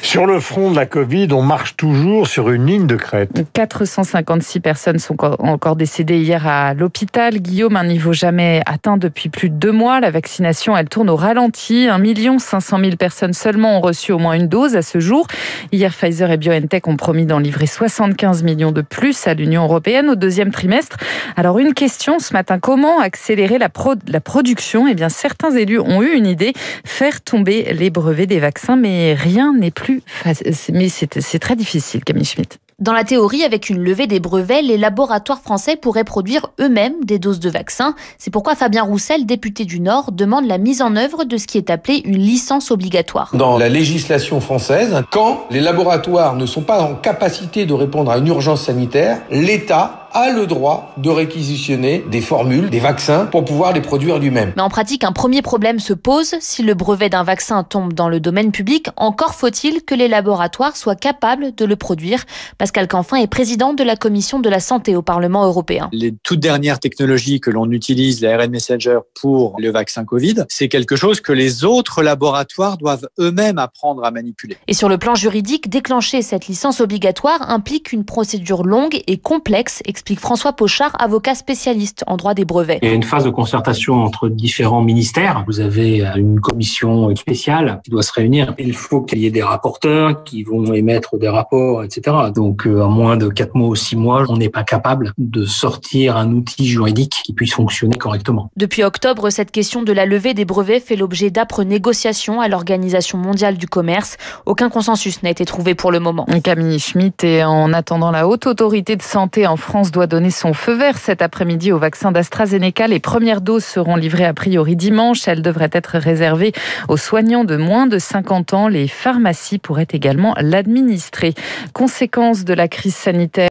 Sur le front de la Covid, on marche toujours sur une ligne de crête. 456 personnes sont encore décédées hier à l'hôpital. Guillaume, un niveau jamais atteint depuis plus de 2 mois. La vaccination, elle tourne au ralenti. 1 500 000 personnes seulement ont reçu au moins une dose à ce jour. Hier, Pfizer et BioNTech ont promis d'en livrer 75 millions de plus à l'Union européenne au 2e trimestre. Alors, une question ce matin, comment accélérer la production ? Eh bien, certains élus ont eu une idée, faire tomber les brevets des vaccins, mais rien n'est plus facile. Mais c'est très difficile, Camille Schmitt. Dans la théorie, avec une levée des brevets, les laboratoires français pourraient produire eux-mêmes des doses de vaccins. C'est pourquoi Fabien Roussel, député du Nord, demande la mise en œuvre de ce qui est appelé une licence obligatoire. Dans la législation française, quand les laboratoires ne sont pas en capacité de répondre à une urgence sanitaire, l'État a le droit de réquisitionner des formules, des vaccins, pour pouvoir les produire lui-même. Mais en pratique, un premier problème se pose. Si le brevet d'un vaccin tombe dans le domaine public, encore faut-il que les laboratoires soient capables de le produire. Pascal Canfin est président de la Commission de la Santé au Parlement européen. Les toutes dernières technologies que l'on utilise, l'ARN Messenger pour le vaccin Covid, c'est quelque chose que les autres laboratoires doivent eux-mêmes apprendre à manipuler. Et sur le plan juridique, déclencher cette licence obligatoire implique une procédure longue et complexe, explique François Pochard, avocat spécialiste en droit des brevets. Il y a une phase de concertation entre différents ministères. Vous avez une commission spéciale qui doit se réunir. Il faut qu'il y ait des rapporteurs qui vont émettre des rapports, etc. Donc, en moins de 4 mois ou 6 mois, on n'est pas capable de sortir un outil juridique qui puisse fonctionner correctement. Depuis octobre, cette question de la levée des brevets fait l'objet d'âpres négociations à l'Organisation mondiale du commerce. Aucun consensus n'a été trouvé pour le moment. Camille Schmitt, et en attendant, la Haute Autorité de Santé en France doit donner son feu vert cet après-midi au vaccin d'AstraZeneca. Les premières doses seront livrées a priori dimanche. Elles devraient être réservées aux soignants de moins de 50 ans. Les pharmacies pourraient également l'administrer. Conséquence de la crise sanitaire.